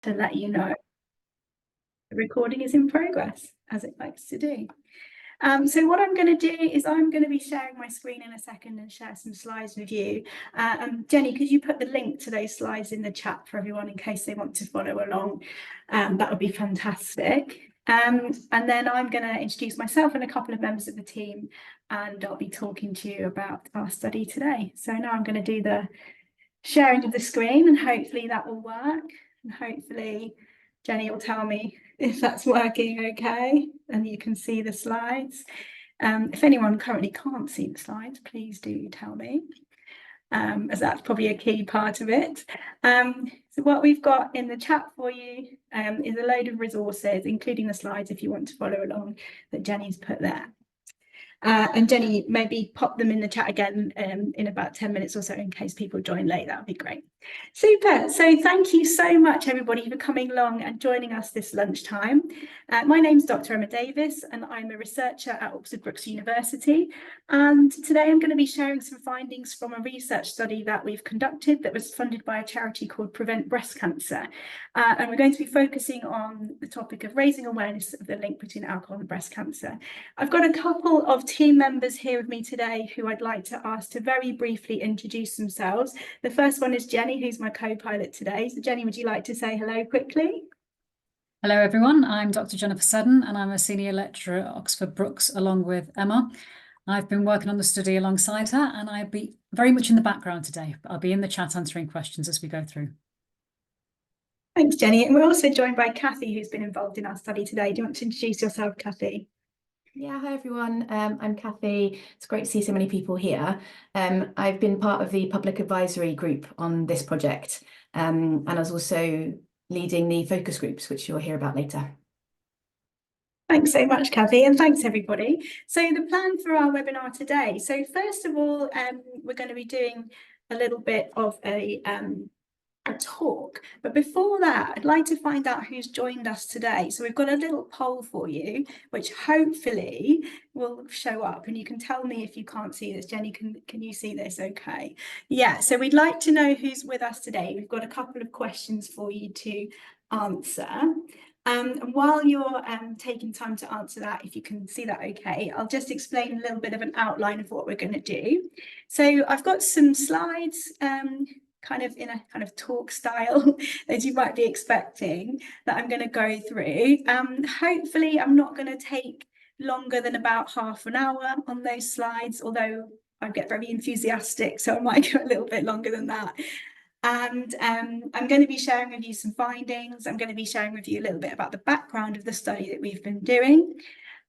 to let you know the recording is in progress, as it likes to do. So what I'm going to do is I'm going to be sharing my screen in a second and share some slides with you. Jenny, could you put the link to those slides in the chat for everyone in case they want to follow along? That would be fantastic. And then I'm going to introduce myself and a couple of members of the team, and I'll be talking to you about our study today. So now I'm going to do the sharing of the screen, and hopefully that will work. And hopefully Jenny will tell me if that's working okay and you can see the slides. If anyone currently can't see the slides, please do tell me, as that's probably a key part of it. So what we've got in the chat for you is a load of resources, including the slides if you want to follow along, that Jenny's put there. And Jenny, maybe pop them in the chat again in about 10 minutes or so in case people join late. That would be great. Super. So thank you so much, everybody, for coming along and joining us this lunchtime. My name's Dr. Emma Davis, and I'm a researcher at Oxford Brookes University. And today I'm going to be sharing some findings from a research study that we've conducted that was funded by a charity called Prevent Breast Cancer. And we're going to be focusing on the topic of raising awareness of the link between alcohol and breast cancer. I've got a couple of team members here with me today who I'd like to ask to very briefly introduce themselves. The first one is Jenny, who's my co-pilot today. So Jenny, would you like to say hello quickly? Hello everyone, I'm Dr. Jennifer Seddon and I'm a senior lecturer at Oxford Brookes along with Emma. I've been working on the study alongside her and I'll be very much in the background today, but I'll be in the chat answering questions as we go through. Thanks, Jenny. And we're also joined by Kathy, who's been involved in our study today. Do you want to introduce yourself, Kathy? Yeah, hi everyone. I'm Kathy. It's great to see so many people here. I've been part of the public advisory group on this project, and I was also leading the focus groups, which you'll hear about later. Thanks so much, Kathy, and thanks everybody. So the plan for our webinar today. So first of all, we're going to be doing a little bit of a talk, but before that I'd like to find out who's joined us today. So we've got a little poll for you which hopefully will show up, and you can tell me if you can't see this. Jenny, can you see this okay? Yeah, so we'd like to know who's with us today. We've got a couple of questions for you to answer. And while you're taking time to answer that, if you can see that okay, I'll just explain a little bit of an outline of what we're going to do. So I've got some slides kind of in a kind of talk style as you might be expecting that I'm going to go through. Hopefully I'm not going to take longer than about half an hour on those slides, although I get very enthusiastic, so I might go a little bit longer than that. And I'm going to be sharing with you some findings. I'm going to be sharing with you a little bit about the background of the study that we've been doing,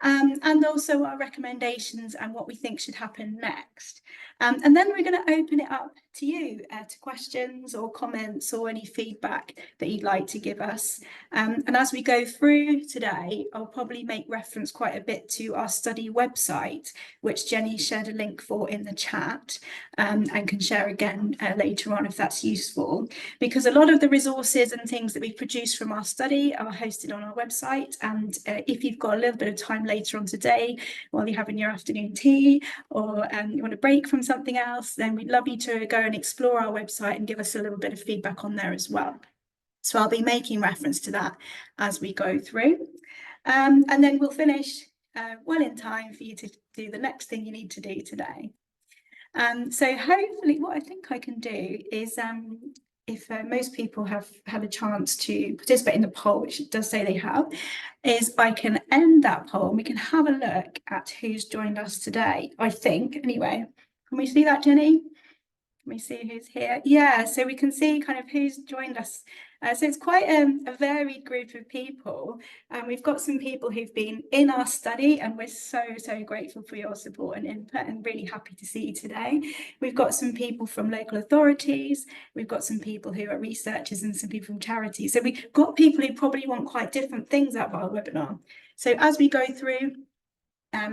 and also our recommendations and what we think should happen next. And then we're going to open it up to you, to questions or comments or any feedback that you'd like to give us. And as we go through today, I'll probably make reference quite a bit to our study website, which Jenny shared a link for in the chat, and can share again later on if that's useful, because a lot of the resources and things that we've produced from our study are hosted on our website. And if you've got a little bit of time later on today while you're having your afternoon tea, or you want a break from something else, then we'd love you to go and explore our website and give us a little bit of feedback on there as well. So I'll be making reference to that as we go through, and then we'll finish well in time for you to do the next thing you need to do today. So hopefully what I think I can do is, if most people have had a chance to participate in the poll, which it does say they have, is I can end that poll and we can have a look at who's joined us today, I think, anyway. Can we see that, Jenny? Can we see who's here? Yeah, so we can see kind of who's joined us. So it's quite a varied group of people. And we've got some people who've been in our study, and we're so grateful for your support and input, and really happy to see you today. We've got some people from local authorities. We've got some people who are researchers and some people from charities. So we've got people who probably want quite different things out of our webinar. So as we go through,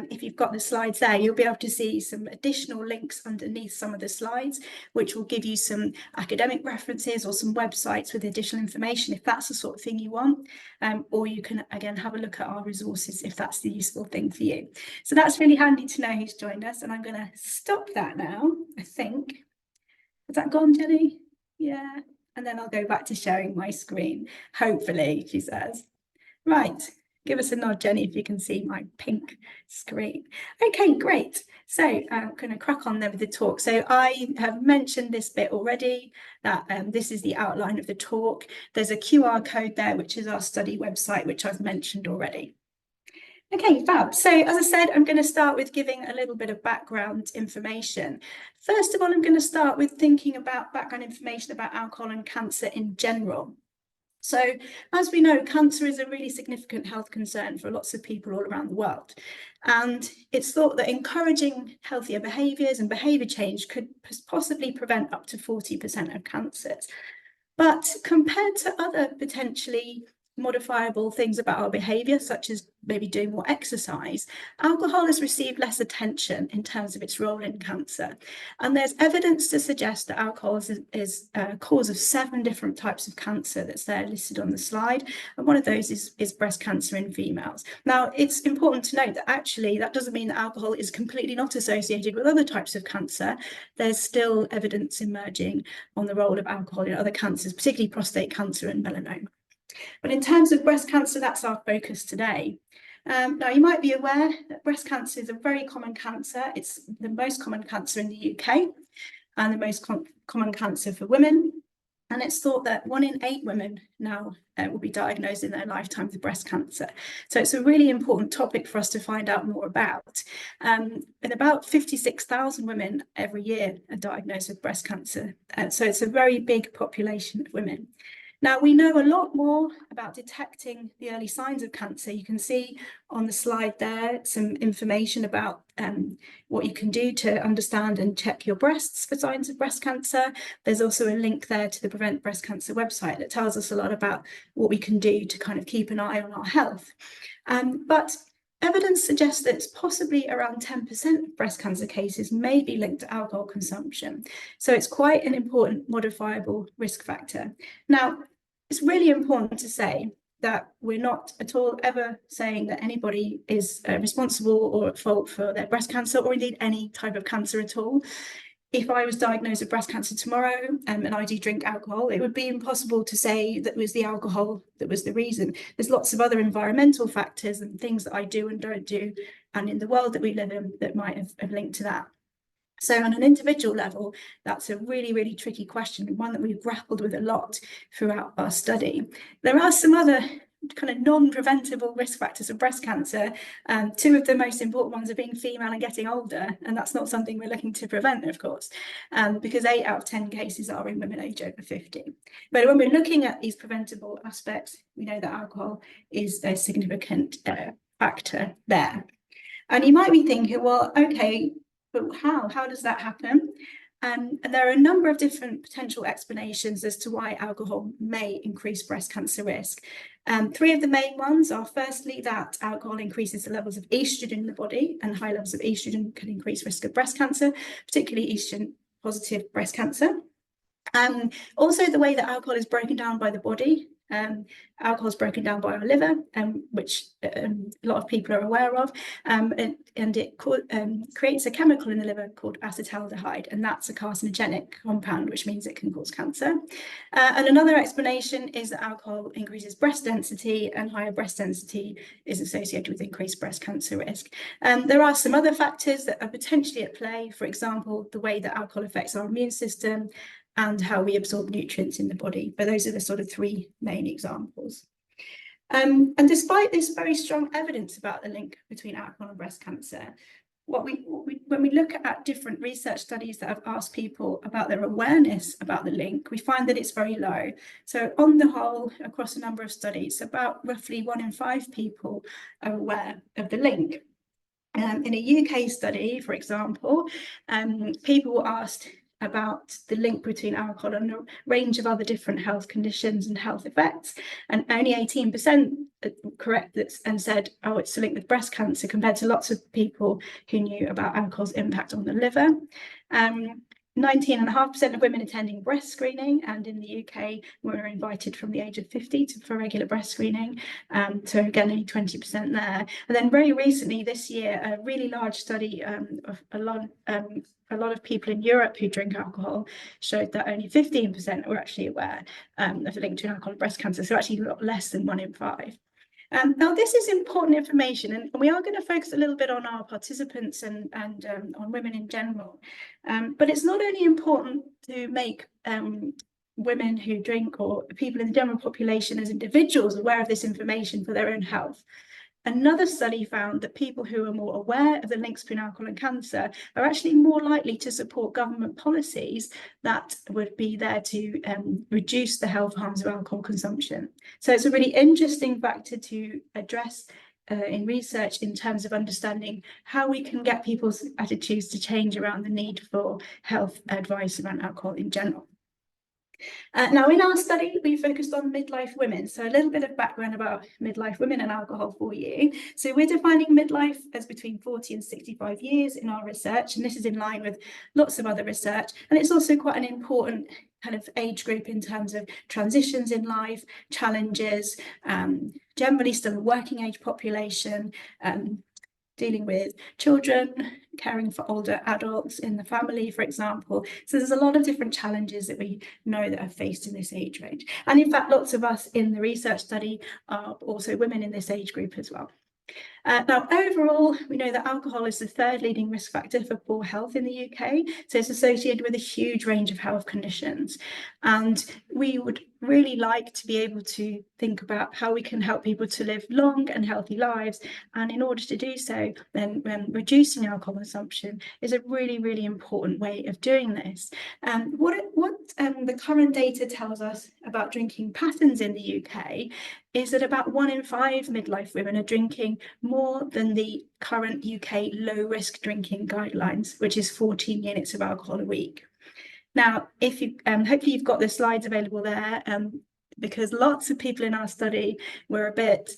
if you've got the slides there, you'll be able to see some additional links underneath some of the slides, which will give you some academic references or some websites with additional information if that's the sort of thing you want. Or you can, again, have a look at our resources if that's the useful thing for you. So that's really handy to know who's joined us. And I'm going to stop that now, I think. Has that gone, Jenny? Yeah. and then I'll go back to sharing my screen. Hopefully, she says. Right, give us a nod, Jenny, if you can see my pink screen. Okay, great. So I'm going to crack on then with the talk. So I have mentioned this bit already, that this is the outline of the talk. There's a QR code there, which is our study website, which I've mentioned already. Okay, fab. So as I said, I'm going to start with giving a little bit of background information. First of all, I'm going to start with thinking about background information about alcohol and cancer in general. So as we know, cancer is a really significant health concern for lots of people all around the world. And it's thought that encouraging healthier behaviours and behaviour change could possibly prevent up to 40% of cancers. But compared to other potentially modifiable things about our behaviour, such as maybe doing more exercise, alcohol has received less attention in terms of its role in cancer. And there's evidence to suggest that alcohol is a cause of 7 different types of cancer that's there listed on the slide. And one of those is breast cancer in females. Now, it's important to note that actually that doesn't mean that alcohol is completely not associated with other types of cancer. There's still evidence emerging on the role of alcohol in other cancers, particularly prostate cancer and melanoma. But in terms of breast cancer, that's our focus today. Now, you might be aware that breast cancer is a very common cancer. It's the most common cancer in the UK and the most common cancer for women. And it's thought that 1 in 8 women now will be diagnosed in their lifetime with breast cancer. So it's a really important topic for us to find out more about. And about 56,000 women every year are diagnosed with breast cancer. So it's a very big population of women. Now, we know a lot more about detecting the early signs of cancer. You can see on the slide there some information about what you can do to understand and check your breasts for signs of breast cancer. There's also a link there to the Prevent Breast Cancer website that tells us a lot about what we can do to kind of keep an eye on our health. But evidence suggests that it's possibly around 10% of breast cancer cases may be linked to alcohol consumption. So it's quite an important modifiable risk factor. Now, it's really important to say that we're not at all ever saying that anybody is responsible or at fault for their breast cancer or indeed any type of cancer at all. If I was diagnosed with breast cancer tomorrow and I do drink alcohol, it would be impossible to say that it was the alcohol that was the reason. There's lots of other environmental factors and things that I do and don't do, and in the world that we live in, that might have linked to that. So on an individual level, that's a really, really tricky question, and one that we've grappled with a lot throughout our study. There are some other kind of non-preventable risk factors of breast cancer. 2 of the most important ones are being female and getting older, and that's not something we're looking to prevent, of course, because 8 out of 10 cases are in women aged over 50. But when we're looking at these preventable aspects, we know that alcohol is a significant factor there. And you might be thinking, well, okay, but how does that happen? And there are a number of different potential explanations as to why alcohol may increase breast cancer risk. 3 of the main ones are firstly that alcohol increases the levels of estrogen in the body, and high levels of estrogen can increase risk of breast cancer, particularly estrogen positive breast cancer. Also the way that alcohol is broken down by the body. Alcohol is broken down by our liver, which a lot of people are aware of, and it creates a chemical in the liver called acetaldehyde, and that's a carcinogenic compound, which means it can cause cancer. And another explanation is that alcohol increases breast density, and higher breast density is associated with increased breast cancer risk. There are some other factors that are potentially at play, for example, the way that alcohol affects our immune system, and how we absorb nutrients in the body. But those are the sort of 3 main examples. And despite this very strong evidence about the link between alcohol and breast cancer, when we look at different research studies that have asked people about their awareness about the link, we find that it's very low. So on the whole, across a number of studies, about roughly 1 in 5 people are aware of the link. In a UK study, for example, people were asked about the link between alcohol and a range of other different health conditions and health effects, and only 18% correct and said, oh, it's a link with breast cancer, compared to lots of people who knew about alcohol's impact on the liver. 19.5% of women attending breast screening, and in the UK, were invited from the age of 50 for regular breast screening. So again, only 20% there. And then very recently this year, a really large study of a lot of people in Europe who drink alcohol showed that only 15% were actually aware of the link between alcohol and breast cancer. So actually a lot less than 1 in 5. Now, this is important information, and we are going to focus a little bit on our participants and on women in general. But it's not only important to make women who drink or people in the general population as individuals aware of this information for their own health. Another study found that people who are more aware of the links between alcohol and cancer are actually more likely to support government policies that would be there to reduce the health harms of alcohol consumption. So it's a really interesting factor to address in research in terms of understanding how we can get people's attitudes to change around the need for health advice around alcohol in general. Now, in our study, we focused on midlife women. So a little bit of background about midlife women and alcohol for you. So we're defining midlife as between 40 and 65 years in our research, and this is in line with lots of other research. And it's also quite an important kind of age group in terms of transitions in life, challenges, generally still a working age population, dealing with children, caring for older adults in the family, for example. So there's a lot of different challenges that we know that are faced in this age range. And in fact, lots of us in the research study are also women in this age group as well. Now, overall, we know that alcohol is the 3rd leading risk factor for poor health in the UK. So it's associated with a huge range of health conditions. And we would really like to be able to think about how we can help people to live long and healthy lives. And in order to do so, then reducing alcohol consumption is a really, really important way of doing this. What the current data tells us about drinking patterns in the UK is that about 1 in 5 midlife women are drinking more than the current UK low-risk drinking guidelines, which is 14 units of alcohol a week. Now, if you hopefully you've got the slides available there, because lots of people in our study were a bit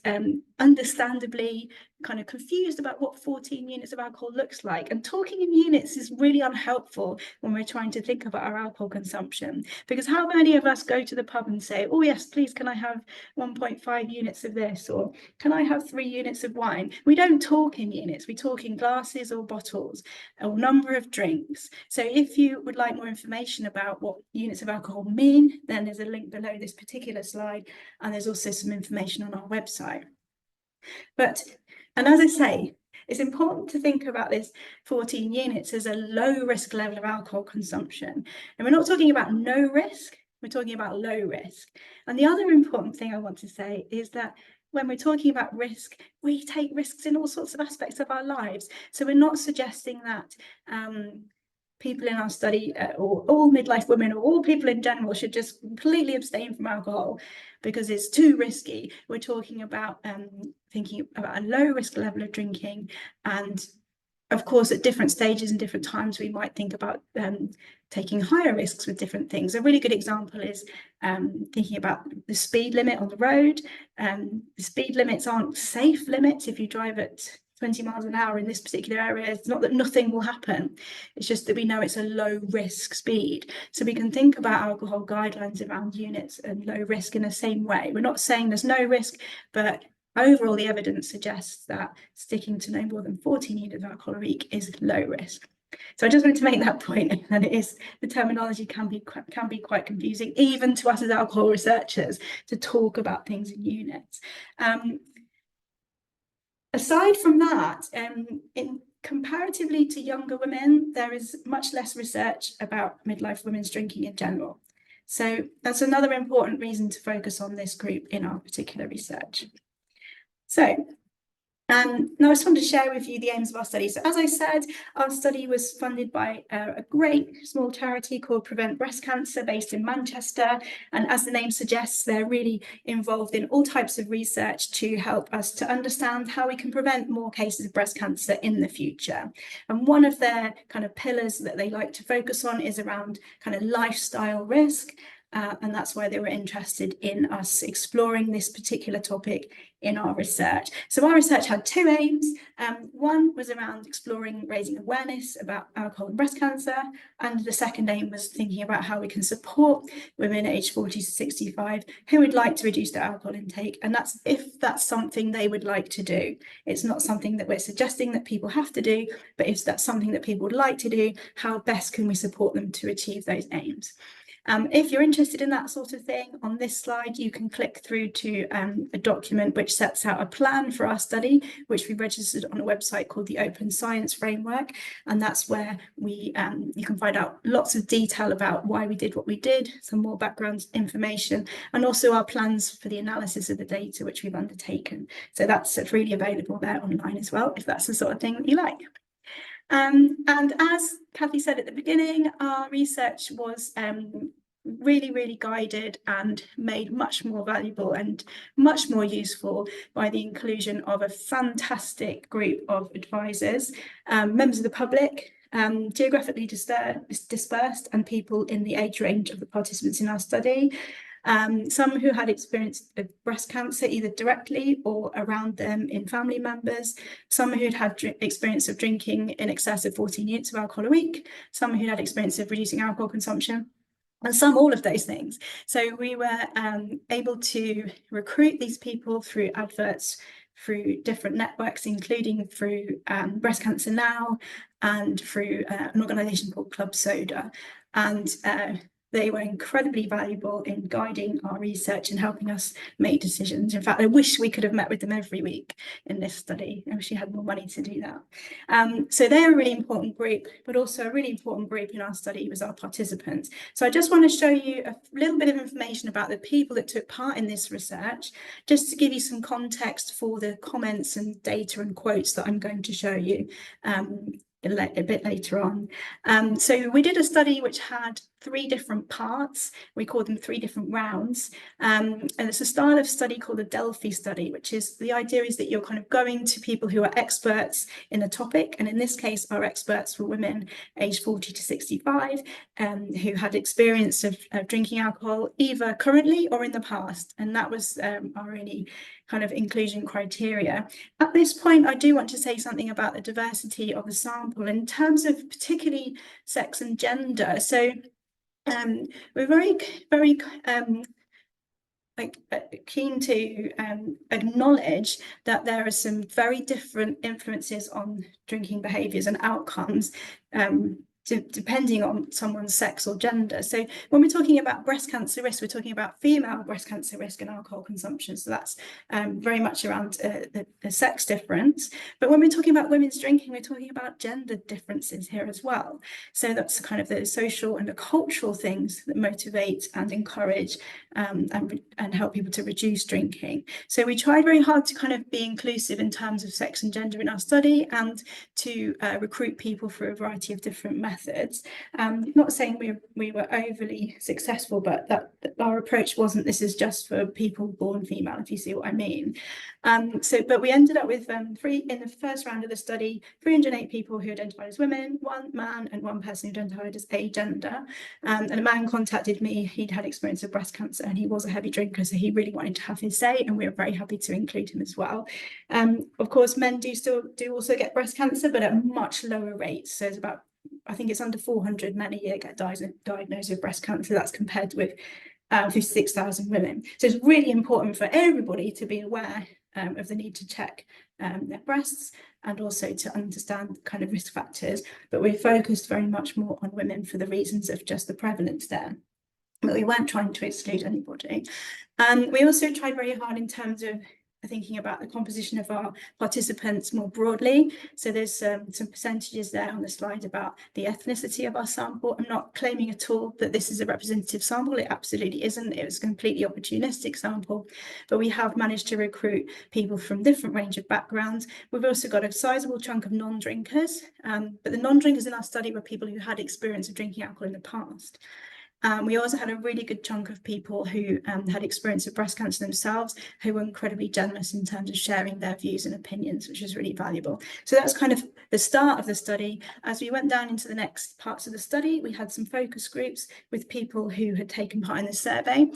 understandably kind of confused about what 14 units of alcohol looks like. And talking in units is really unhelpful when we're trying to think about our alcohol consumption, because how many of us go to the pub and say, oh yes, please, can I have 1.5 units of this, or can I have 3 units of wine? We don't talk in units, we talk in glasses or bottles or number of drinks. So if you would like more information about what units of alcohol mean, then there's a link below this particular slide, and there's also some information on our website. And as I say, it's important to think about this 14 units as a low risk level of alcohol consumption. And we're not talking about no risk, we're talking about low risk. And the other important thing I want to say is that when we're talking about risk, we take risks in all sorts of aspects of our lives. So we're not suggesting that people in our study or all midlife women or all people in general should just completely abstain from alcohol because it's too risky. We're talking about thinking about a low risk level of drinking, and of course at different stages and different times we might think about taking higher risks with different things. A really good example is thinking about the speed limit on the road. The speed limits aren't safe limits. If you drive at 20 miles an hour in this particular area, it's not that nothing will happen, it's just that we know it's a low risk speed. So we can think about alcohol guidelines around units and low risk in the same way. We're not saying there's no risk, but overall the evidence suggests that sticking to no more than 14 units of alcohol a week is low risk. So I just wanted to make that point, and it is, the terminology can be quite confusing, even to us as alcohol researchers, to talk about things in units. Aside from that, in comparatively to younger women, there is much less research about midlife women's drinking in general. So that's another important reason to focus on this group in our particular research. So now I just wanted to share with you the aims of our study. So as I said, our study was funded by a great small charity called Prevent Breast Cancer based in Manchester. And as the name suggests, they're really involved in all types of research to help us to understand how we can prevent more cases of breast cancer in the future. And one of their kind of pillars that they like to focus on is around kind of lifestyle risk. and that's why they were interested in us exploring this particular topic in our research. So our research had two aims. One was around exploring raising awareness about alcohol and breast cancer, and the second aim was thinking about how we can support women aged 40 to 65 who would like to reduce their alcohol intake, and that's if that's something they would like to do. It's not something that we're suggesting that people have to do, but if that's something that people would like to do, how best can we support them to achieve those aims? If you're interested in that sort of thing, on this slide, you can click through to a document which sets out a plan for our study, which we registered on a website called the Open Science Framework. And that's where you can find out lots of detail about why we did what we did, some more background information, and also our plans for the analysis of the data which we've undertaken. So that's freely available there online as well, if that's the sort of thing that you like. And as Kathy said at the beginning, our research was really guided and made much more valuable and much more useful by the inclusion of a fantastic group of advisors, members of the public, geographically dispersed, and people in the age range of the participants in our study. Some who had experience of breast cancer either directly or around them in family members, some who'd had experience of drinking in excess of 14 units of alcohol a week, some who'd had experience of reducing alcohol consumption, and some all of those things. So we were able to recruit these people through adverts, through different networks, including through Breast Cancer Now and through an organisation called Club Soda. And they were incredibly valuable in guiding our research and helping us make decisions. In fact, I wish we could have met with them every week in this study. I wish we had more money to do that. So they're a really important group, but also a really important group in our study was our participants. So I just want to show you a little bit of information about the people that took part in this research, just to give you some context for the comments and data and quotes that I'm going to show you a bit later on. So we did a study which had 3 different parts. We called them 3 different rounds. And it's a style of study called a Delphi study, which is the idea is that you're kind of going to people who are experts in a topic. And in this case, our experts were women aged 40 to 65 who had experience of drinking alcohol either currently or in the past. And that was our really kind of inclusion criteria. At this point, I do want to say something about the diversity of the sample in terms of particularly sex and gender. So we're very keen to acknowledge that there are some very different influences on drinking behaviours and outcomes depending on someone's sex or gender. So when we're talking about breast cancer risk, we're talking about female breast cancer risk and alcohol consumption. So that's very much around the sex difference. But when we're talking about women's drinking, we're talking about gender differences here as well. So that's kind of the social and the cultural things that motivate and encourage and help people to reduce drinking. So we tried very hard to kind of be inclusive in terms of sex and gender in our study and to recruit people through a variety of different methods. Not saying we were overly successful, but that our approach wasn't this is just for people born female, if you see what I mean. But we ended up with in the first round of the study, 308 people who identified as women, 1 man and 1 person who identified as agender. And a man contacted me, he'd had experience of breast cancer and he was a heavy drinker, so he really wanted to have his say, and we were very happy to include him as well. Of course, men do also get breast cancer, but at much lower rates. So it's about, I think it's under 400 men a year get diagnosed with breast cancer. That's compared with 56,000 women. So it's really important for everybody to be aware of the need to check their breasts and also to understand kind of risk factors. But we're focused very much more on women for the reasons of just the prevalence there. But we weren't trying to exclude anybody. We also tried very hard in terms of thinking about the composition of our participants more broadly. So there's some percentages there on the slide about the ethnicity of our sample. I'm not claiming at all that this is a representative sample. It absolutely isn't. It was a completely opportunistic sample, but we have managed to recruit people from different range of backgrounds. We've also got a sizable chunk of non-drinkers, but the non-drinkers in our study were people who had experience of drinking alcohol in the past. We also had a really good chunk of people who had experience of breast cancer themselves, who were incredibly generous in terms of sharing their views and opinions, which was really valuable. So that's kind of the start of the study. As we went down into the next parts of the study, we had some focus groups with people who had taken part in the survey.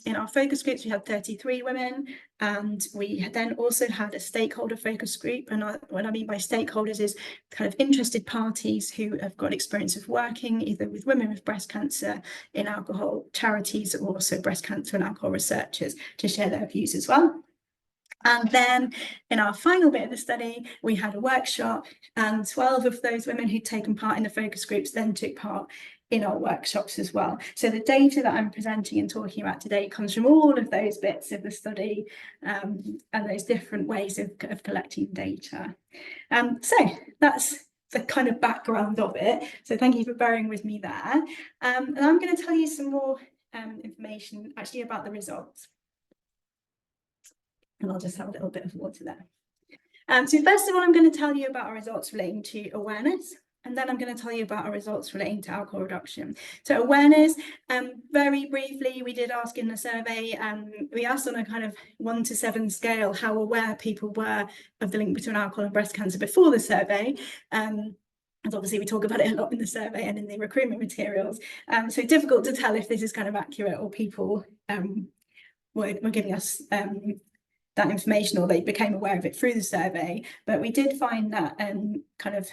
In our focus groups, we had 33 women, and we then also had a stakeholder focus group. And what I mean by stakeholders is kind of interested parties who have got experience of working either with women with breast cancer, in alcohol charities, or also breast cancer and alcohol researchers, to share their views as well. And then in our final bit of the study, we had a workshop, and 12 of those women who'd taken part in the focus groups then took part in our workshops as well. So the data that I'm presenting and talking about today comes from all of those bits of the study, and those different ways of collecting data. So that's the kind of background of it. So thank you for bearing with me there. And I'm going to tell you some more information actually about the results. And I'll just have a little bit of water there. So first of all, I'm going to tell you about our results relating to awareness, and then I'm going to tell you about our results relating to alcohol reduction. So awareness, very briefly, we did ask in the survey, we asked on a kind of 1 to 7 scale how aware people were of the link between alcohol and breast cancer before the survey. And obviously we talk about it a lot in the survey and in the recruitment materials. So difficult to tell if this is kind of accurate, or people were giving us that information, or they became aware of it through the survey. But we did find that kind of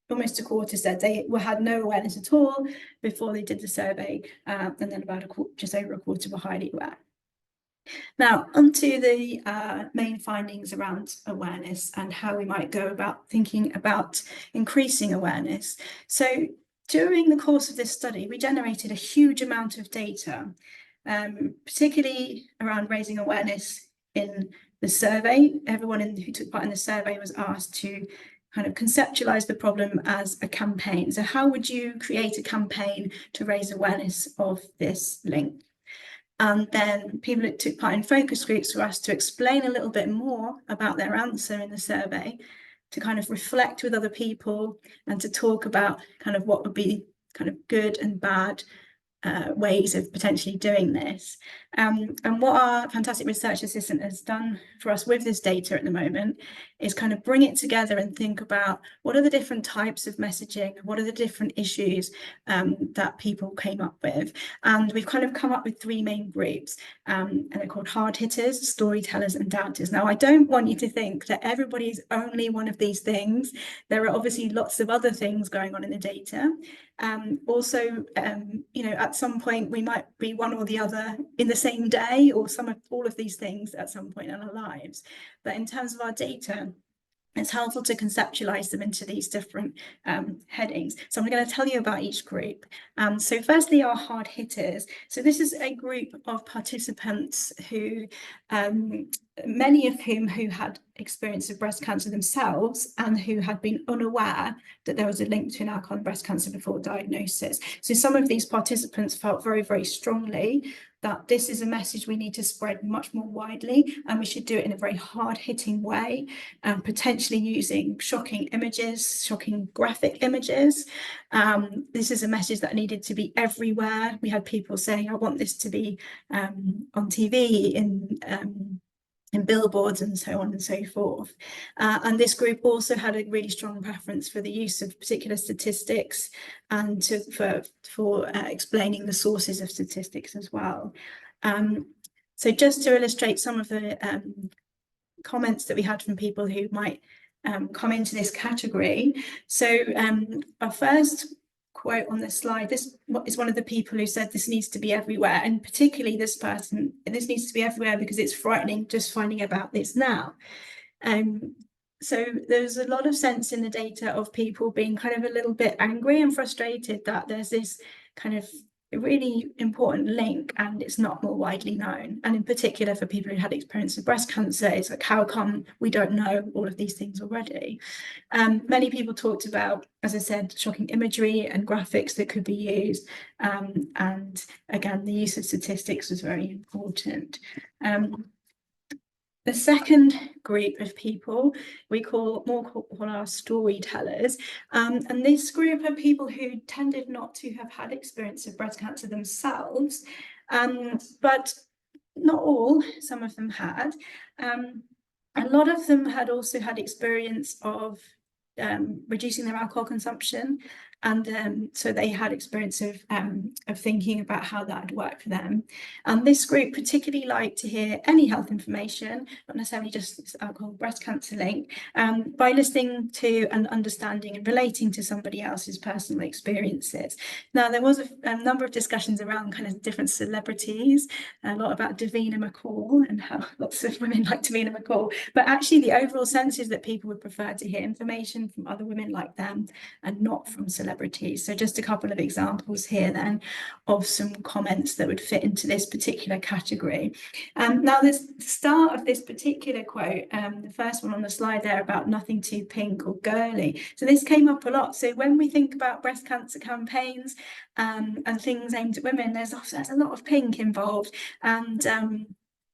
almost a quarter said they had no awareness at all before they did the survey, and then about just over a quarter were highly aware. Now, onto the main findings around awareness and how we might go about thinking about increasing awareness. So during the course of this study, we generated a huge amount of data, particularly around raising awareness in the survey. Everyone who took part in the survey was asked to kind of conceptualize the problem as a campaign. So how would you create a campaign to raise awareness of this link? And then people that took part in focus groups were asked to explain a little bit more about their answer in the survey, to kind of reflect with other people, and to talk about kind of what would be kind of good and bad ways of potentially doing this. And what our fantastic research assistant has done for us with this data at the moment is kind of bring it together and think about what are the different types of messaging, what are the different issues that people came up with. And we've kind of come up with 3 main groups, and they're called hard hitters, storytellers, and doubters. Now, I don't want you to think that everybody is only one of these things. There are obviously lots of other things going on in the data. Also, you know, at some point we might be one or the other in the same day, or all of these things at some point in our lives. But in terms of our data, it's helpful to conceptualize them into these different headings. So I'm going to tell you about each group. So firstly, our hard hitters. So this is a group of participants who, many of whom who had experience of breast cancer themselves, and who had been unaware that there was a link between alcohol and breast cancer before diagnosis. So some of these participants felt very, very strongly that this is a message we need to spread much more widely, and we should do it in a very hard-hitting way, potentially using shocking images, shocking graphic images. This is a message that needed to be everywhere. We had people saying, I want this to be on TV, in billboards, and so on and so forth. And this group also had a really strong preference for the use of particular statistics, and for explaining the sources of statistics as well. So just to illustrate some of the comments that we had from people who might come into this category. So our first quote on this slide, this is one of the people who said this needs to be everywhere, and particularly this person, this needs to be everywhere because it's frightening just finding about this now. So there's a lot of sense in the data of people being kind of a little bit angry and frustrated that there's this kind of really important link and it's not more widely known. And in particular for people who had experience of breast cancer, it's like, how come we don't know all of these things already? Many people talked about, as I said, shocking imagery and graphics that could be used. And again, the use of statistics was very important. The second group of people we call our storytellers, and this group are people who tended not to have had experience of breast cancer themselves, but not all, some of them had. A lot of them had also had experience of reducing their alcohol consumption, and so they had experience of thinking about how that would work for them. And this group particularly liked to hear any health information, not necessarily just alcohol breast cancer link, by listening to and understanding and relating to somebody else's personal experiences. Now, there was a number of discussions around kind of different celebrities, a lot about Davina McCall and how lots of women like Davina McCall, but actually the overall sense is that people would prefer to hear information from other women like them and not from celebrities. So just a couple of examples here then of some comments that would fit into this particular category. Now, the start of this particular quote, the first one on the slide there about nothing too pink or girly. So this came up a lot. So when we think about breast cancer campaigns and things aimed at women, there's a lot of pink involved, and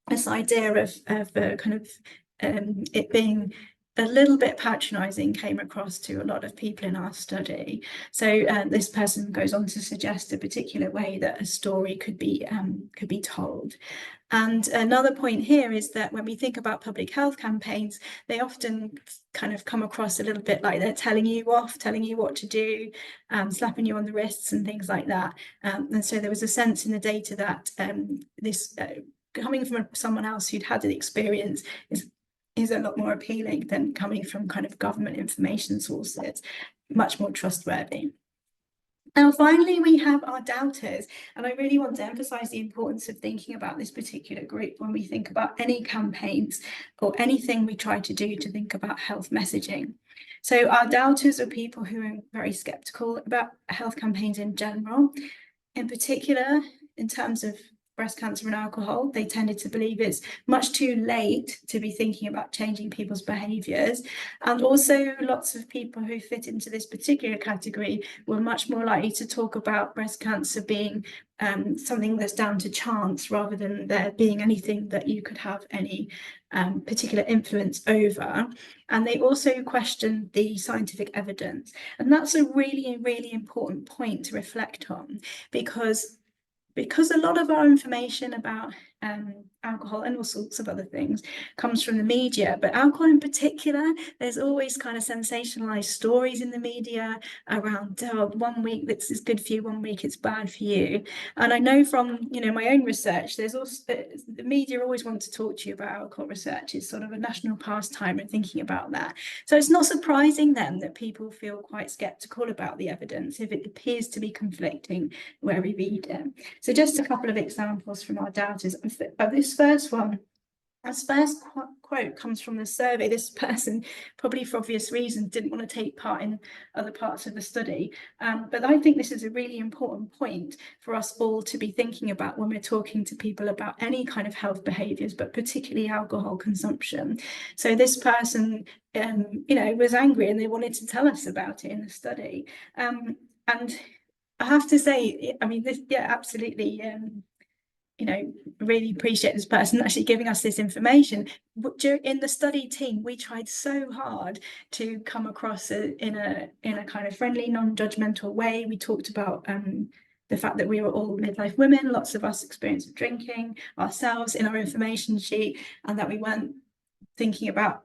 this idea of kind of it being a little bit patronizing came across to a lot of people in our study. So this person goes on to suggest a particular way that a story could be told. And another point here is that when we think about public health campaigns, they often kind of come across a little bit like they're telling you off, telling you what to do, slapping you on the wrists and things like that. And so there was a sense in the data that this coming from someone else who'd had the experience is a lot more appealing than coming from kind of government information sources, much more trustworthy. Now, finally, we have our doubters, and I really want to emphasize the importance of thinking about this particular group when we think about any campaigns or anything we try to do to think about health messaging. So our doubters are people who are very skeptical about health campaigns in general. In particular, in terms of breast cancer and alcohol, they tended to believe it's much too late to be thinking about changing people's behaviours. And also lots of people who fit into this particular category were much more likely to talk about breast cancer being something that's down to chance rather than there being anything that you could have any particular influence over. And they also questioned the scientific evidence. And that's a really, really important point to reflect on, because a lot of our information about alcohol and all sorts of other things comes from the media, but alcohol in particular, there's always kind of sensationalized stories in the media around 1 week this is good for you, 1 week it's bad for you. And I know from my own research, there's also the media always want to talk to you about alcohol research. It's sort of a national pastime and thinking about that. So it's not surprising then that people feel quite skeptical about the evidence if it appears to be conflicting where we read it. So just a couple of examples from our doubters. This first one, this first quote comes from the survey. This person, probably for obvious reasons, didn't want to take part in other parts of the study. But I think this is a really important point for us all to be thinking about when we're talking to people about any kind of health behaviours, but particularly alcohol consumption. So this person, was angry and they wanted to tell us about it in the study. And I have to say, I mean, absolutely. Really appreciate this person actually giving us this information. In the study team, we tried so hard to come across in a kind of friendly, non-judgmental way. We talked about the fact that we were all midlife women, lots of us experience of drinking ourselves in our information sheet, and that we weren't thinking about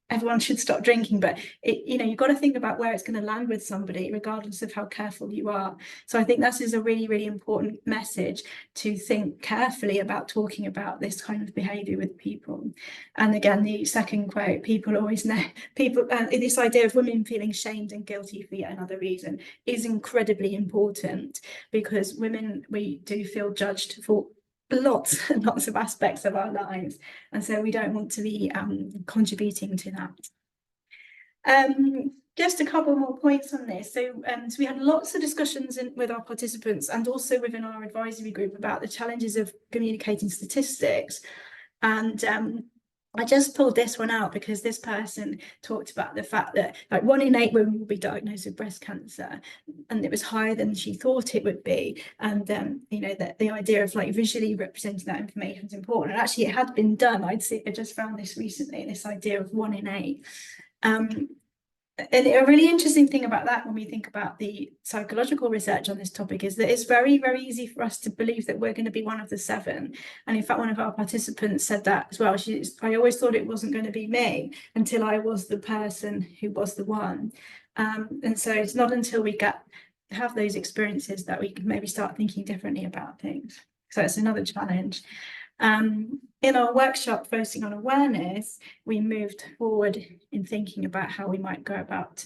everyone should stop drinking, but you've got to think about where it's going to land with somebody, regardless of how careful you are. So I think that is a really, really important message, to think carefully about talking about this kind of behaviour with people. And again, the second quote, this idea of women feeling shamed and guilty for yet another reason is incredibly important, because women, we do feel judged for lots and lots of aspects of our lives, and so we don't want to be contributing to that. Just a couple more points on this. So we had lots of discussions with our participants and also within our advisory group about the challenges of communicating statistics, and I just pulled this one out because this person talked about the fact that like 1 in 8 women will be diagnosed with breast cancer, and it was higher than she thought it would be. And you know, that the idea of like visually representing that information is important. And actually, it had been done. I just found this recently. This idea of 1 in 8. And a really interesting thing about that when we think about the psychological research on this topic is that it's very, very easy for us to believe that we're going to be one of the 7. And in fact, one of our participants said that as well. I always thought it wasn't going to be me until I was the person who was the one. And so it's not until we have those experiences that we can maybe start thinking differently about things. So it's another challenge. In our workshop focusing on awareness, we moved forward in thinking about how we might go about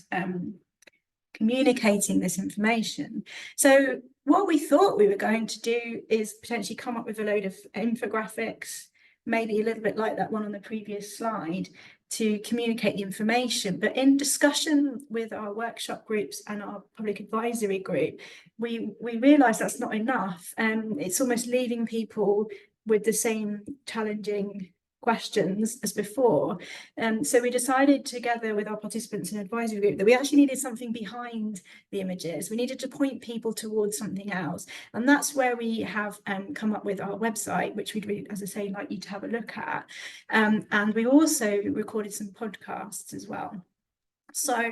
communicating this information. So what we thought we were going to do is potentially come up with a load of infographics, maybe a little bit like that one on the previous slide, to communicate the information. But in discussion with our workshop groups and our public advisory group, we realised that's not enough. It's almost leaving people with the same challenging questions as before. So we decided together with our participants in advisory group that we actually needed something behind the images. We needed to point people towards something else. And that's where we have come up with our website, which we'd really, as I say, like you to have a look at. And we also recorded some podcasts as well. So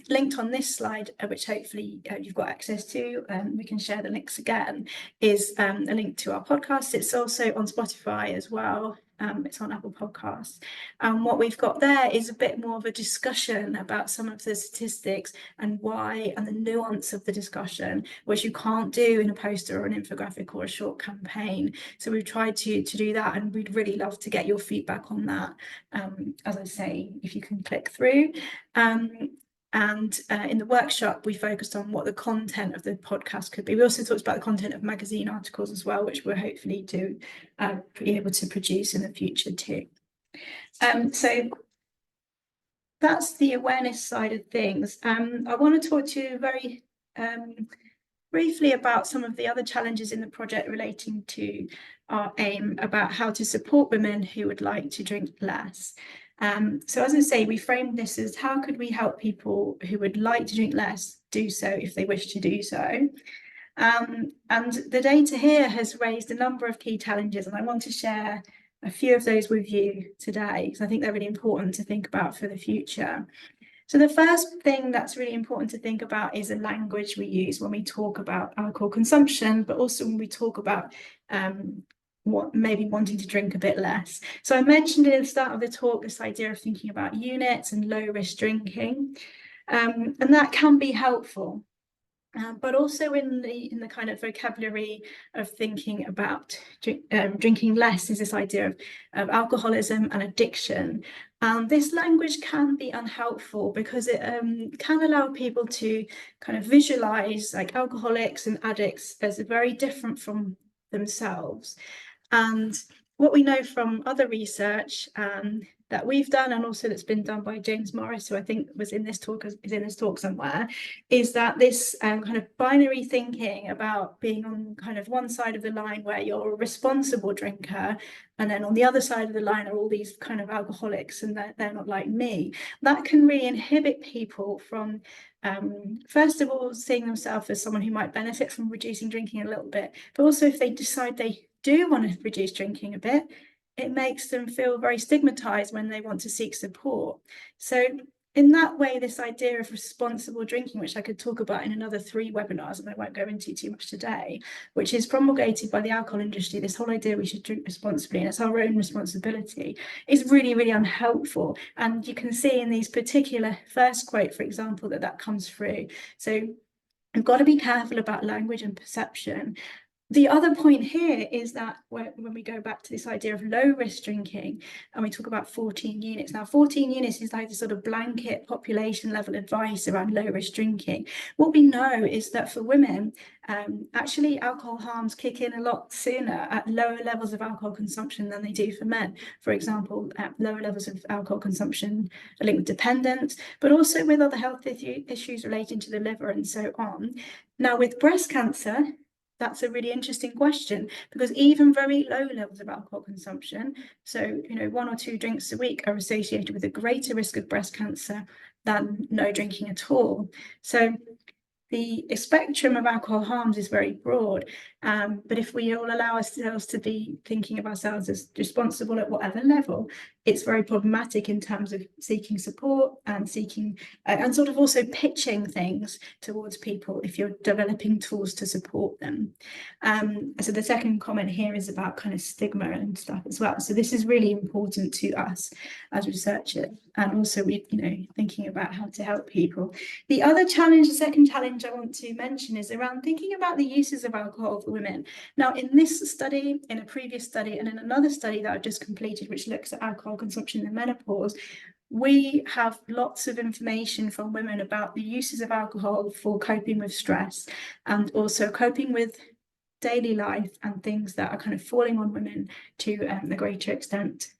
linked on this slide, which hopefully you've got access to, we can share the links again, is a link to our podcast. It's also on Spotify as well. It's on Apple Podcasts. And what we've got there is a bit more of a discussion about some of the statistics and why, and the nuance of the discussion, which you can't do in a poster or an infographic or a short campaign. So we've tried to do that, and we'd really love to get your feedback on that. As I say, if you can click through. And in the workshop, we focused on what the content of the podcast could be. We also talked about the content of magazine articles as well, which we're hopefully to be able to produce in the future too. So that's the awareness side of things. I want to talk to you very briefly about some of the other challenges in the project relating to our aim about how to support women who would like to drink less. So as I say, we framed this as how could we help people who would like to drink less do so if they wish to do so. And the data here has raised a number of key challenges, and I want to share a few of those with you today, because I think they're really important to think about for the future. So the first thing that's really important to think about is the language we use when we talk about alcohol consumption, but also when we talk about what maybe wanting to drink a bit less. So I mentioned at the start of the talk this idea of thinking about units and low risk drinking, and that can be helpful. But also in the kind of vocabulary of thinking about drinking less is this idea of alcoholism and addiction. This language can be unhelpful because it can allow people to kind of visualize like alcoholics and addicts as very different from themselves. And what we know from other research that we've done, and also that's been done by James Morris, who I think was in this talk, somewhere, is that this kind of binary thinking about being on kind of one side of the line where you're a responsible drinker, and then on the other side of the line are all these kind of alcoholics, and they're not like me. That can really inhibit people from first of all seeing themselves as someone who might benefit from reducing drinking a little bit, but also if they decide they do want to reduce drinking a bit, it makes them feel very stigmatized when they want to seek support. So in that way, this idea of responsible drinking, which I could talk about in another 3 webinars, and I won't go into too much today, which is promulgated by the alcohol industry, this whole idea we should drink responsibly and it's our own responsibility, is really, really unhelpful. And you can see in these particular first quote, for example, that comes through. So we've got to be careful about language and perception. The other point here is that when we go back to this idea of low risk drinking and we talk about 14 units, now 14 units is like the sort of blanket population level advice around low risk drinking. What we know is that for women, actually alcohol harms kick in a lot sooner at lower levels of alcohol consumption than they do for men. For example, lower levels of alcohol consumption are linked with dependence, but also with other health issues relating to the liver and so on. Now with breast cancer, that's a really interesting question, because even very low levels of alcohol consumption, so 1 or 2 drinks a week, are associated with a greater risk of breast cancer than no drinking at all. So the spectrum of alcohol harms is very broad, but if we all allow ourselves to be thinking of ourselves as responsible at whatever level, it's very problematic in terms of seeking support and seeking and sort of also pitching things towards people if you're developing tools to support them. So the second comment here is about kind of stigma and stuff as well. So this is really important to us as researchers, and also thinking about how to help people. The other challenge, the second challenge I want to mention, is around thinking about the uses of alcohol for women. Now, in this study, in a previous study, and in another study that I've just completed, which looks at alcohol consumption in menopause, we have lots of information from women about the uses of alcohol for coping with stress and also coping with daily life and things that are kind of falling on women to a greater extent.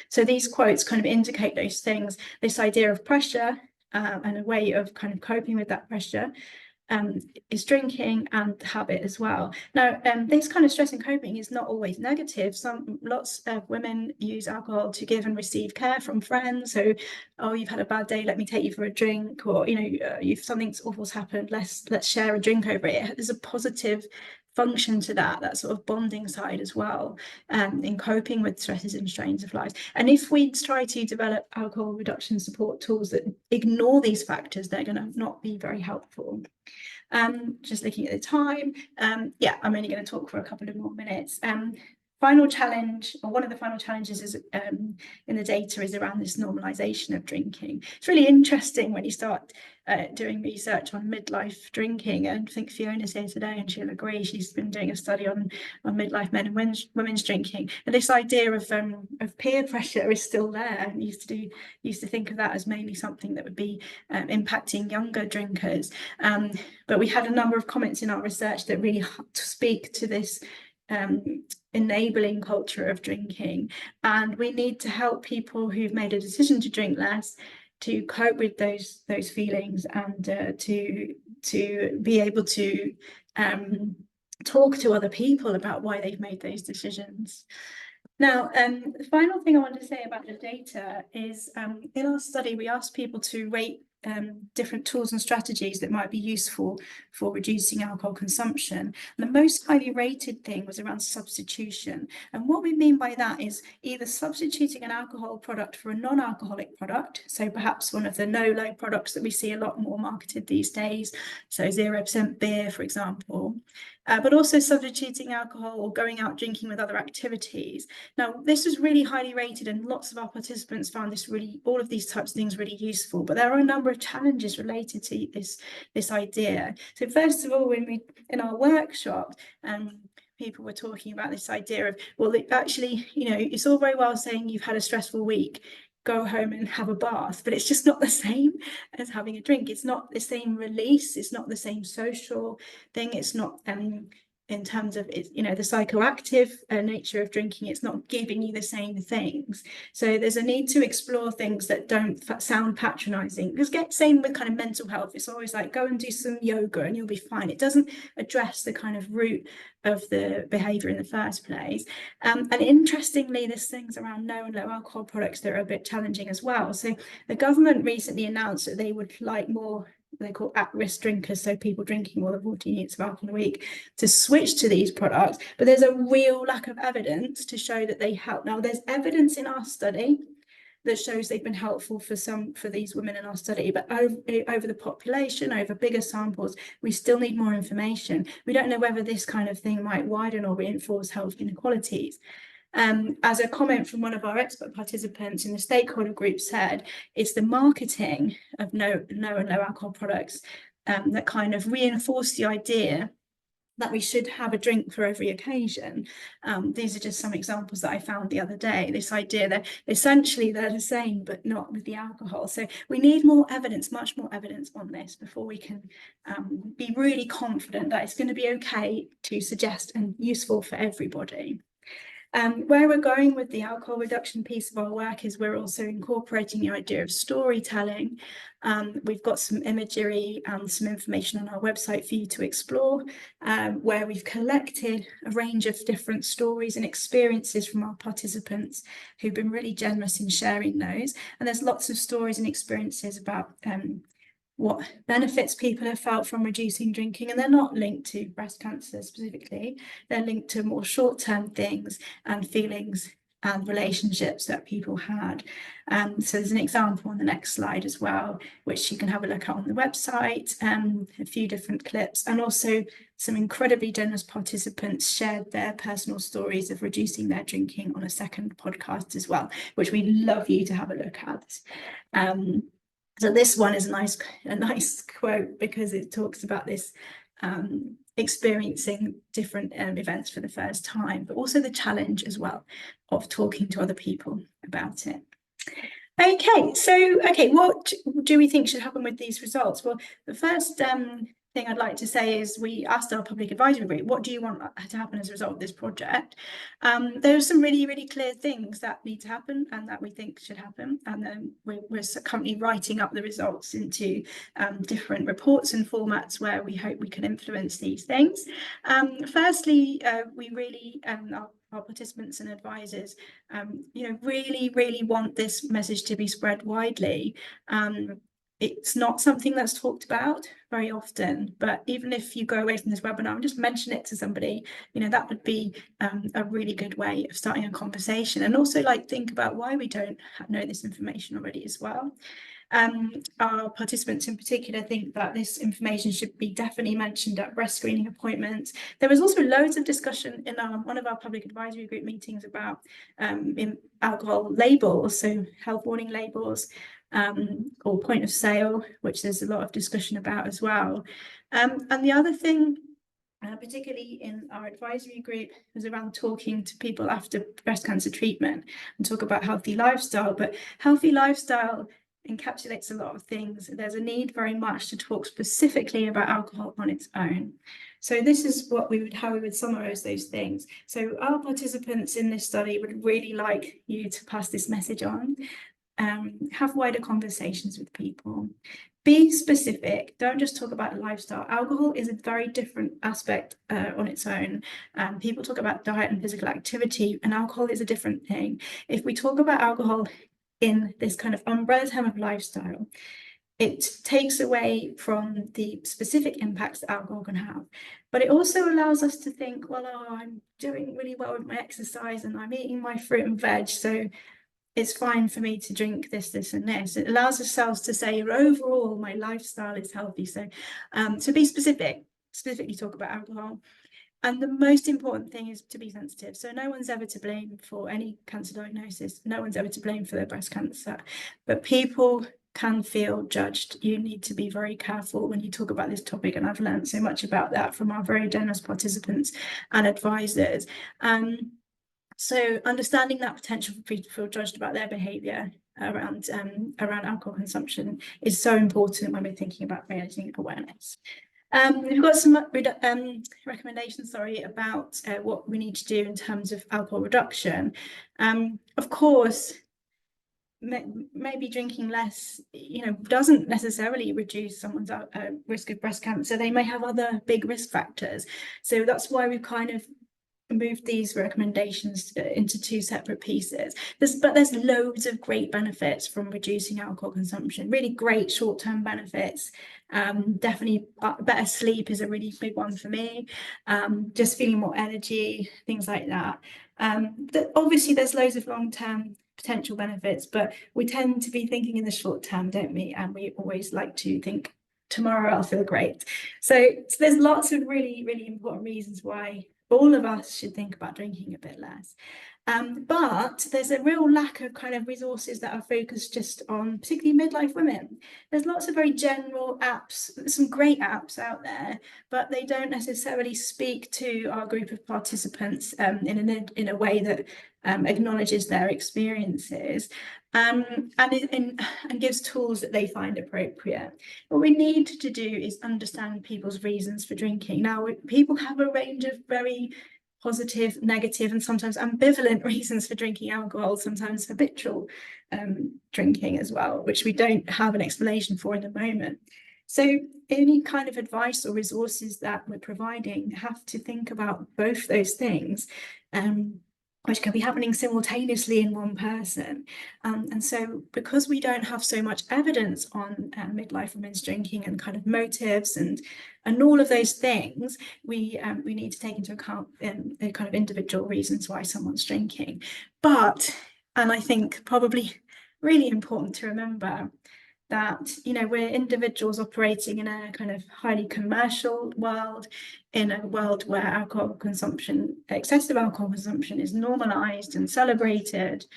So these quotes kind of indicate those things, this idea of pressure and a way of kind of coping with that pressure is drinking and habit as well. Now, this kind of stress and coping is not always negative. Lots of women use alcohol to give and receive care from friends. So, oh, you've had a bad day, let me take you for a drink, or if something awful's happened, let's share a drink over it. There's a positive function to that sort of bonding side as well, in coping with stresses and strains of life. And if we try to develop alcohol reduction support tools that ignore these factors, they're going to not be very helpful. Just looking at the time, yeah, I'm only going to talk for a couple of more minutes. Final challenge, or one of the final challenges is in the data, is around this normalization of drinking. It's really interesting when you start doing research on midlife drinking, and I think Fiona's here today and she'll agree. She's been doing a study on midlife men and women's drinking, and this idea of peer pressure is still there. And used to think of that as mainly something that would be impacting younger drinkers, but we had a number of comments in our research that really speak to this enabling culture of drinking, and we need to help people who've made a decision to drink less to cope with those feelings, and to be able to talk to other people about why they've made those decisions. Now, the final thing I want to say about the data is, in our study, we asked people to rate different tools and strategies that might be useful for reducing alcohol consumption. And the most highly rated thing was around substitution. And what we mean by that is either substituting an alcohol product for a non-alcoholic product, so perhaps one of the no-low products that we see a lot more marketed these days, so 0% beer, for example, but also substituting alcohol or going out drinking with other activities. Now, this was really highly rated, and lots of our participants found all of these types of things really useful, but there are a number of challenges related to this idea. So first of all, in our workshop, people were talking about this idea of, well, actually, it's all very well saying you've had a stressful week, go home and have a bath, but it's just not the same as having a drink. It's not the same release, it's not the same social thing, it's not in terms of the psychoactive nature of drinking, it's not giving you the same things. So there's a need to explore things that don't sound patronizing, because same with kind of mental health. It's always like, go and do some yoga and you'll be fine. It doesn't address the kind of root of the behavior in the first place. And interestingly, there's things around no and low alcohol products that are a bit challenging as well. So the government recently announced that they would like more, they call at-risk drinkers, so people drinking more than 14 units of alcohol a week, to switch to these products, but there's a real lack of evidence to show that they help. Now, there's evidence in our study that shows they've been helpful for these women in our study, but over the population, over bigger samples, we still need more information. We don't know whether this kind of thing might widen or reinforce health inequalities. As a comment from one of our expert participants in the stakeholder group said, it's the marketing of no and low alcohol products that kind of reinforce the idea that we should have a drink for every occasion. These are just some examples that I found the other day. This idea that essentially they're the same, but not with the alcohol. So we need more evidence, much more evidence on this before we can be really confident that it's going to be okay to suggest and useful for everybody. Where we're going with the alcohol reduction piece of our work is we're also incorporating the idea of storytelling. We've got some imagery and some information on our website for you to explore, where we've collected a range of different stories and experiences from our participants who've been really generous in sharing those. And there's lots of stories and experiences about what benefits people have felt from reducing drinking, and they're not linked to breast cancer specifically. They're linked to more short-term things and feelings and relationships that people had. So there's an example on the next slide as well, which you can have a look at on the website, a few different clips, and also some incredibly generous participants shared their personal stories of reducing their drinking on a second podcast as well, which we'd love you to have a look at. So this one is a nice quote, because it talks about this experiencing different events for the first time, but also the challenge as well of talking to other people about it. Okay, what do we think should happen with these results? Well, the first thing I'd like to say is we asked our public advisory group, what do you want to happen as a result of this project? There are some really, really clear things that need to happen and that we think should happen. And then we're currently writing up the results into different reports and formats where we hope we can influence these things. Firstly, we really, our participants and advisors, really want this message to be spread widely. It's not something that's talked about very often, but even if you go away from this webinar and just mention it to somebody, that would be a really good way of starting a conversation, and also think about why we don't know this information already as well. Our participants in particular think that this information should be definitely mentioned at breast screening appointments. There was also loads of discussion in one of our public advisory group meetings about alcohol labels, so health warning labels, or point of sale, which there's a lot of discussion about as well. And the other thing, particularly in our advisory group, was around talking to people after breast cancer treatment and talk about healthy lifestyle. But healthy lifestyle encapsulates a lot of things. There's a need very much to talk specifically about alcohol on its own. So this is how we would summarize those things. So our participants in this study would really like you to pass this message on. Have wider conversations with people. Be specific. Don't just talk about lifestyle. Alcohol is a very different aspect on its own. People talk about diet and physical activity, and alcohol is a different thing. If we talk about alcohol in this kind of umbrella term of lifestyle, it takes away from the specific impacts that alcohol can have, but it also allows us to think, well, I'm doing really well with my exercise and I'm eating my fruit and veg, so it's fine for me to drink this, this, and this. It allows ourselves to say, overall, my lifestyle is healthy. So to be specifically talk about alcohol. And the most important thing is to be sensitive. So no one's ever to blame for any cancer diagnosis. No one's ever to blame for their breast cancer. But people can feel judged. You need to be very careful when you talk about this topic. And I've learned so much about that from our very generous participants and advisors. So understanding that potential for people to feel judged about their behaviour around alcohol consumption is so important when we're thinking about raising awareness. We've got some recommendations, about what we need to do in terms of alcohol reduction. Of course, maybe drinking less, doesn't necessarily reduce someone's risk of breast cancer. They may have other big risk factors. So that's why we've kind of moved these recommendations into two separate pieces. But there's loads of great benefits from reducing alcohol consumption, really great short-term benefits. Definitely better sleep is a really big one for me. Just feeling more energy, things like that. Obviously there's loads of long-term potential benefits, but we tend to be thinking in the short term, don't we? And we always like to think, tomorrow I'll feel great. So there's lots of really, really important reasons why all of us should think about drinking a bit less. But there's a real lack of kind of resources that are focused just on particularly midlife women. There's lots of very general apps, some great apps out there, but they don't necessarily speak to our group of participants in a way that acknowledges their experiences and gives tools that they find appropriate. What we need to do is understand people's reasons for drinking. Now, people have a range of very positive, negative, and sometimes ambivalent reasons for drinking alcohol, sometimes habitual drinking as well, which we don't have an explanation for in the moment. So any kind of advice or resources that we're providing have to think about both those things, which can be happening simultaneously in one person. And so because we don't have so much evidence on midlife women's drinking and kind of motives and all of those things, we need to take into account the kind of individual reasons why someone's drinking. But, and I think probably really important to remember, that, you know, we're individuals operating in a kind of highly commercial world, in a world where alcohol consumption, excessive alcohol consumption, is normalized and celebrated.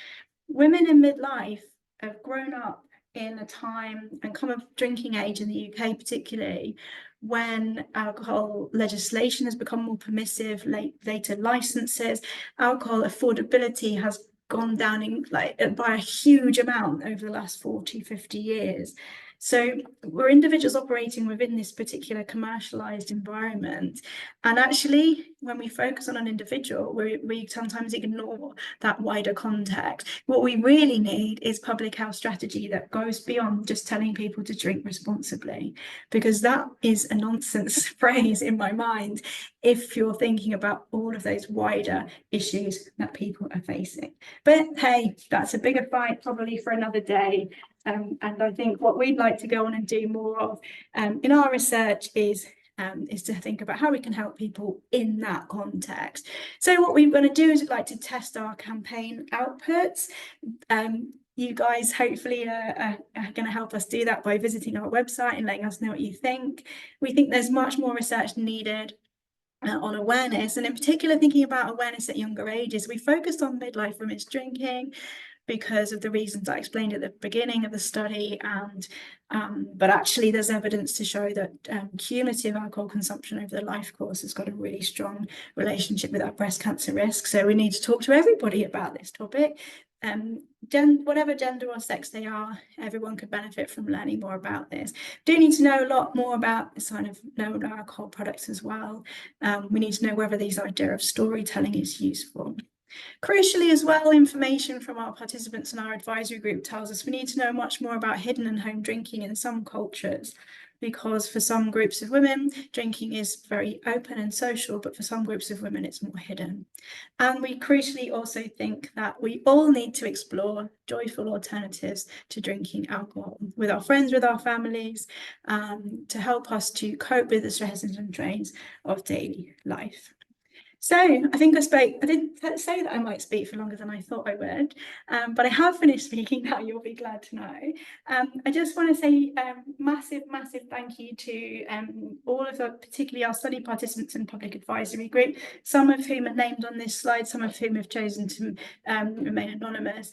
Women in midlife have grown up in a time and come of drinking age in the UK particularly, when alcohol legislation has become more permissive, later licenses, alcohol affordability has gone down in by a huge amount over the last 40-50 years. So we're individuals operating within this particular commercialized environment. And actually, when we focus on an individual, we sometimes ignore that wider context. What we really need is public health strategy that goes beyond just telling people to drink responsibly, because that is a nonsense phrase in my mind if you're thinking about all of those wider issues that people are facing. But hey, that's a bigger fight probably for another day. And I think what we'd like to go on and do more of in our research is to think about how we can help people in that context. So what we're going to do is we'd like to test our campaign outputs. You guys hopefully are going to help us do that by visiting our website and letting us know what you think. We think there's much more research needed on awareness, and in particular thinking about awareness at younger ages. We focused on midlife women's drinking because of the reasons I explained at the beginning of the study, and but actually there's evidence to show that cumulative alcohol consumption over the life course has got a really strong relationship with our breast cancer risk. So we need to talk to everybody about this topic. Whatever gender or sex they are, everyone could benefit from learning more about this. Do need to know a lot more about this kind of no alcohol products as well. We need to know whether this idea of storytelling is useful. Crucially as well, information from our participants in our advisory group tells us we need to know much more about hidden and home drinking in some cultures, because for some groups of women, drinking is very open and social, but for some groups of women, it's more hidden. And we crucially also think that we all need to explore joyful alternatives to drinking alcohol with our friends, with our families, to help us to cope with the stresses and drains of daily life. So I think I didn't say that I might speak for longer than I thought I would, but I have finished speaking now, you'll be glad to know. I just want to say massive thank you to all of the, particularly our study participants and public advisory group, some of whom are named on this slide, some of whom have chosen to remain anonymous,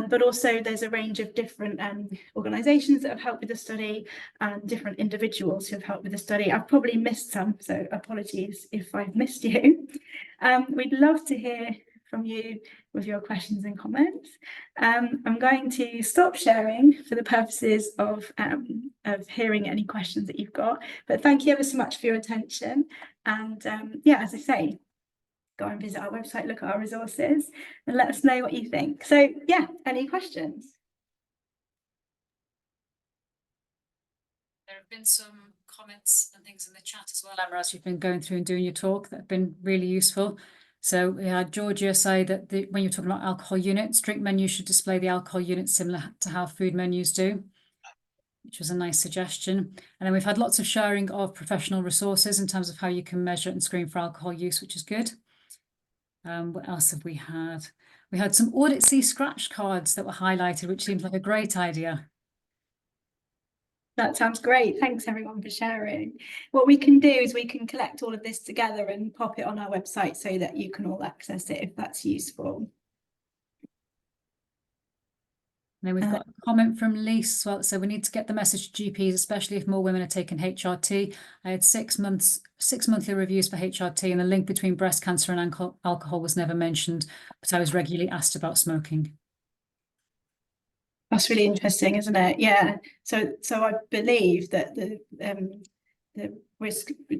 but also there's a range of different organisations that have helped with the study and different individuals who have helped with the study. I've probably missed some, so apologies if I've missed you. We'd love to hear from you with your questions and comments. I'm going to stop sharing for the purposes of hearing any questions that you've got, but thank you ever so much for your attention. And yeah, as I say, go and visit our website, look at our resources and let us know what you think. So yeah, any questions? There have been some comments and things in the chat as well, Emma, as you've been going through and doing your talk, that have been really useful. So we had Georgia say that when you're talking about alcohol units, drink menus should display the alcohol units similar to how food menus do, which was a nice suggestion. And then we've had lots of sharing of professional resources in terms of how you can measure and screen for alcohol use, which is good. What else have we had? We had some Audit C scratch cards that were highlighted, which seems like a great idea. That sounds great. Thanks everyone for sharing. What we can do is we can collect all of this together and pop it on our website so that you can all access it if that's useful. And then we've got a comment from Lise as well. So we need to get the message to GPs, especially if more women are taking HRT. I had 6 monthly reviews for HRT, and the link between breast cancer and alcohol was never mentioned, but I was regularly asked about smoking. That's really interesting, isn't it? Yeah. So I believe that the link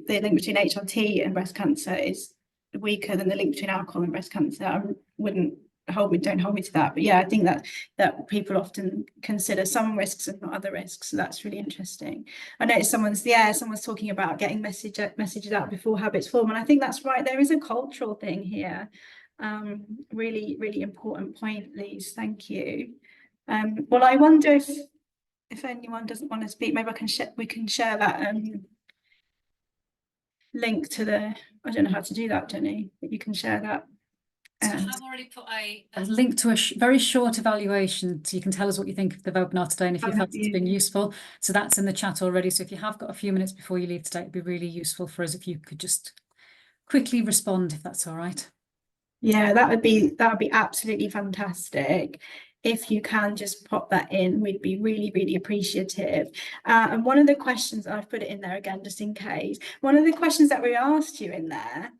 between HRT and breast cancer is weaker than the link between alcohol and breast cancer. I wouldn't don't hold me to that, but yeah, I think that people often consider some risks and not other risks, so that's really interesting. I noticed someone's talking about getting messages out before habits form, and I think that's right. There is a cultural thing here. Really important point, Lise, thank you. Well, I wonder if anyone doesn't want to speak, maybe we can share that link to the, I don't know how to do that, Jenny, but you can share that. So I've already put a link to a very short evaluation, so you can tell us what you think of the webinar today and if you felt it's been useful. So that's in the chat already. So if you have got a few minutes before you leave today, it'd be really useful for us if you could just quickly respond, if that's all right. Yeah, that would be absolutely fantastic. If you can just pop that in, we'd be really appreciative. And one of the questions, I've put it in there again just in case, one of the questions that we asked you in there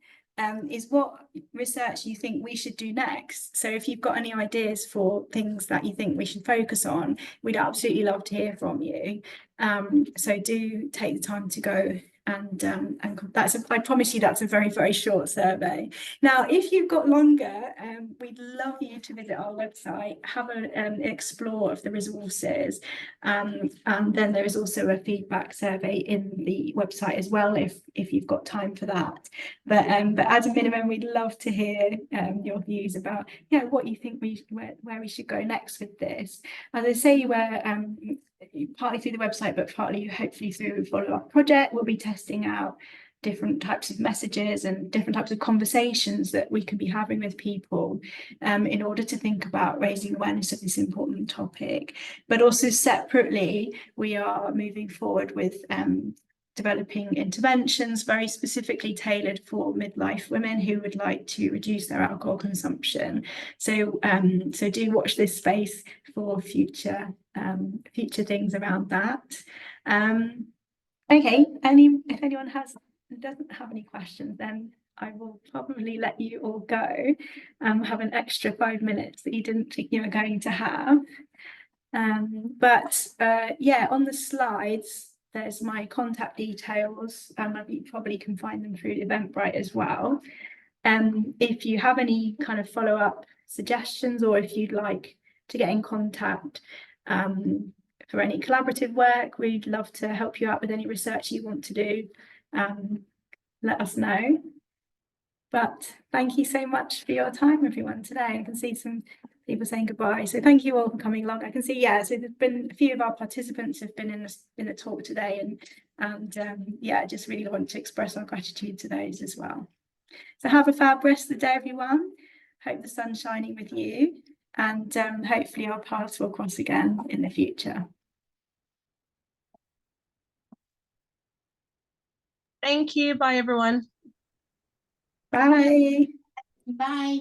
is what research you think we should do next. So if you've got any ideas for things that you think we should focus on, we'd absolutely love to hear from you. So do take the time to go and I promise you that's a very short survey. Now, if you've got longer, we'd love you to visit our website, have an explore of the resources, and then there is also a feedback survey in the website as well if you've got time for that. But as a minimum, we'd love to hear your views about what you think where we should go next with this. As I say, we're partly through the website, but partly hopefully through a follow-up project. We'll be testing out different types of messages and different types of conversations that we can be having with people in order to think about raising awareness of this important topic. But also separately, we are moving forward with developing interventions very specifically tailored for midlife women who would like to reduce their alcohol consumption. So do watch this space for future things around that. Okay, if anyone doesn't have any questions, then I will probably let you all go. Have an extra 5 minutes that you didn't think you were going to have. Yeah, on the slides there's my contact details, and you probably can find them through Eventbrite as well. If you have any kind of follow-up suggestions, or if you'd like to get in contact for any collaborative work, we'd love to help you out with any research you want to do. Let us know. But thank you so much for your time, everyone, today. I can see some people saying goodbye, so thank you all for coming along. I can see, so there's been a few of our participants have been in the talk today, and I just really want to express our gratitude to those as well. So have a fab rest of the day, everyone. Hope the sun's shining with you, and hopefully our paths will cross again in the future. Thank you. Bye, everyone. Bye. Bye.